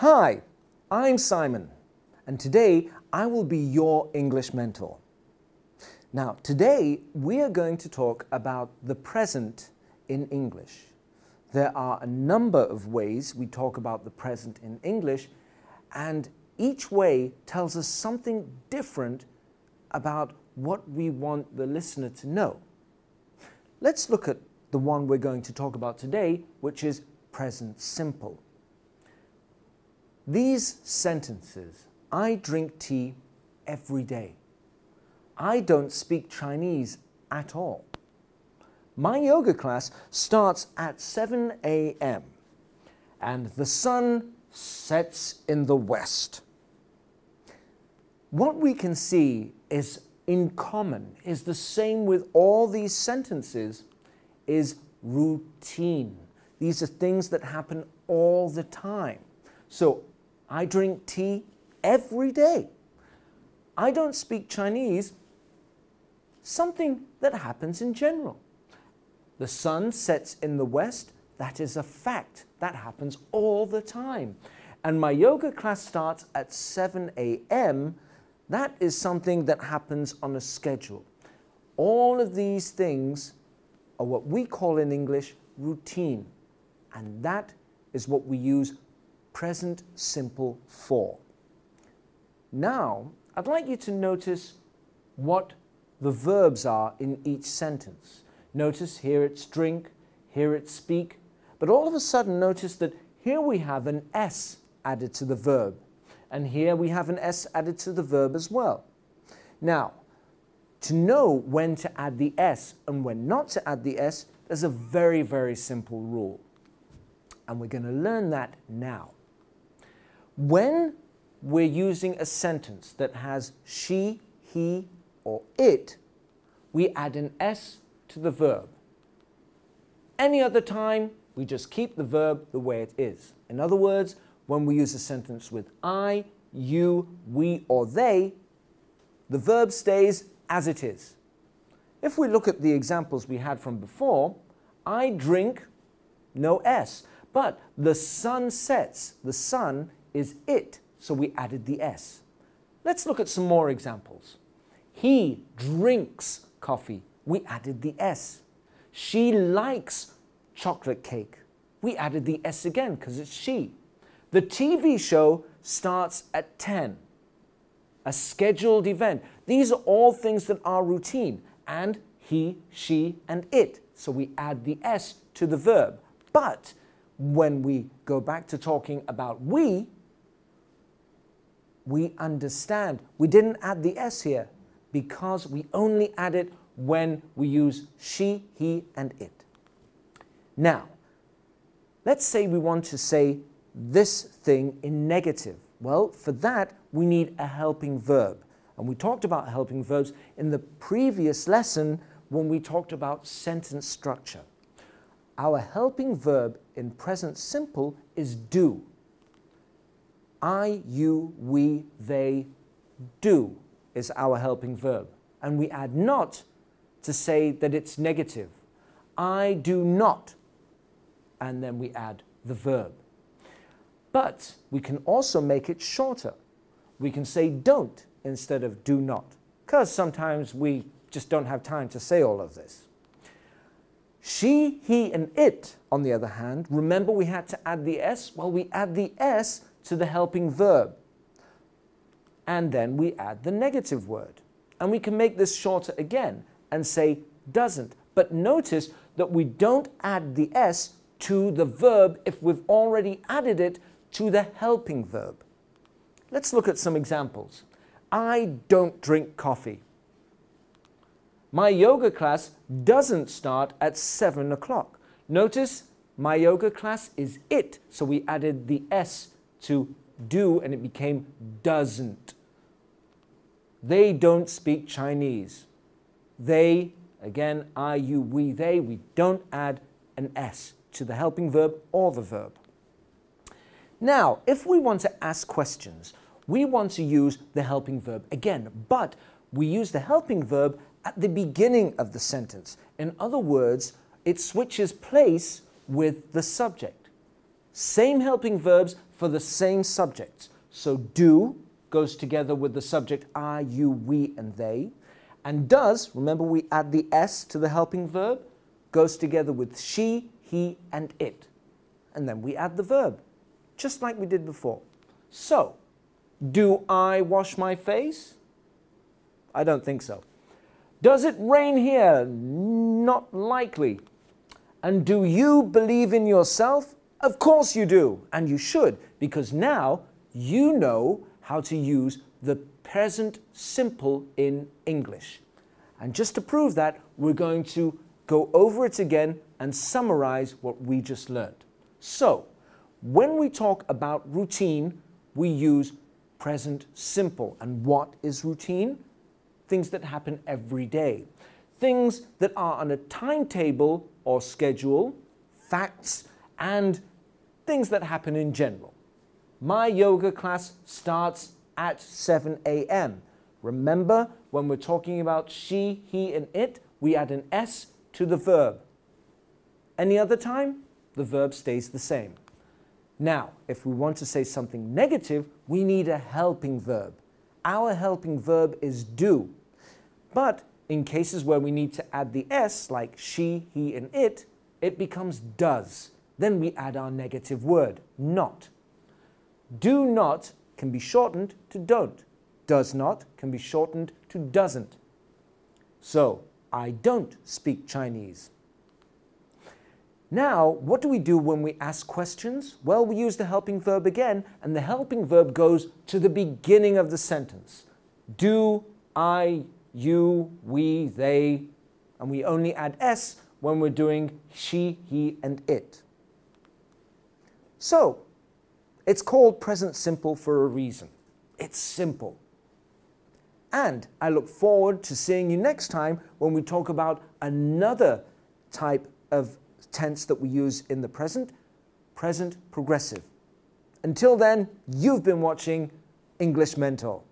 Hi, I'm Simon, and today I will be your English mentor. Now, today we are going to talk about the present in English. There are a number of ways we talk about the present in English, and each way tells us something different about what we want the listener to know. Let's look at the one we're going to talk about today, which is present simple. These sentences, I drink tea every day. I don't speak Chinese at all. My yoga class starts at 7 a.m. and the sun sets in the west. What we can see is in common, is the same with all these sentences, is routine. These are things that happen all the time. So, I drink tea every day. I don't speak Chinese, something that happens in general. The sun sets in the west, that is a fact. That happens all the time. And my yoga class starts at 7 a.m. That is something that happens on a schedule. All of these things are what we call in English routine. And that is what we use present simple for. Now, I'd like you to notice what the verbs are in each sentence. Notice here it's drink, here it's speak, but all of a sudden notice that here we have an S added to the verb, and here we have an S added to the verb as well. Now, to know when to add the S and when not to add the S, there's a very, very simple rule. And we're going to learn that now. When we're using a sentence that has she, he, or it, we add an S to the verb. Any other time, we just keep the verb the way it is. In other words, when we use a sentence with I, you, we, or they, the verb stays as it is. If we look at the examples we had from before, I drink, no S. But the sun sets, the sun is it, so we added the S. Let's look at some more examples. He drinks coffee, we added the S. She likes chocolate cake, we added the S again because it's she. The TV show starts at 10, a scheduled event. These are all things that are routine, and he, she, and it, so we add the S to the verb. But when we go back to talking about we understand we didn't add the S here because we only add it when we use she, he, and it. Now, let's say we want to say this thing in negative. Well, for that, we need a helping verb. And we talked about helping verbs in the previous lesson when we talked about sentence structure. Our helping verb in present simple is do. I, you, we, they, do is our helping verb. And we add not to say that it's negative. I do not. And then we add the verb. But we can also make it shorter. We can say don't instead of do not, because sometimes we just don't have time to say all of this. She, he, and it, on the other hand, remember we had to add the S? Well, we add the S to the helping verb. And then we add the negative word. And we can make this shorter again and say doesn't. But notice that we don't add the S to the verb if we've already added it to the helping verb. Let's look at some examples. I don't drink coffee. My yoga class doesn't start at 7 o'clock. Notice my yoga class is it, so we added the S to do and it became doesn't. They don't speak Chinese. They, again, I, you, we, they, we don't add an S to the helping verb or the verb. Now, if we want to ask questions, we want to use the helping verb again, but we use the helping verb at the beginning of the sentence. In other words, it switches place with the subject. Same helping verbs for the same subjects. So do goes together with the subject I, you, we, and they. And does, remember we add the S to the helping verb, goes together with she, he, and it. And then we add the verb, just like we did before. So, do I wash my face? I don't think so. Does it rain here? Not likely. And do you believe in yourself? Of course you do, and you should, because now you know how to use the present simple in English. And just to prove that, we're going to go over it again and summarize what we just learned. So, when we talk about routine, we use present simple. And what is routine? Things that happen every day. Things that are on a timetable or schedule, facts, and things that happen in general. My yoga class starts at 7 a.m. Remember, when we're talking about she, he, and it, we add an S to the verb. Any other time, the verb stays the same. Now, if we want to say something negative, we need a helping verb. Our helping verb is do. But in cases where we need to add the S, like she, he, and it becomes does. Then we add our negative word, not. Do not can be shortened to don't. Does not can be shortened to doesn't. So, I don't speak Chinese. Now, what do we do when we ask questions? Well, we use the helping verb again, and the helping verb goes to the beginning of the sentence. Do, I, you, we, they, and we only add S when we're doing she, he, and it. So, it's called present simple for a reason. It's simple. And I look forward to seeing you next time when we talk about another type of tense that we use in the present, present progressive. Until then, you've been watching English Mentor.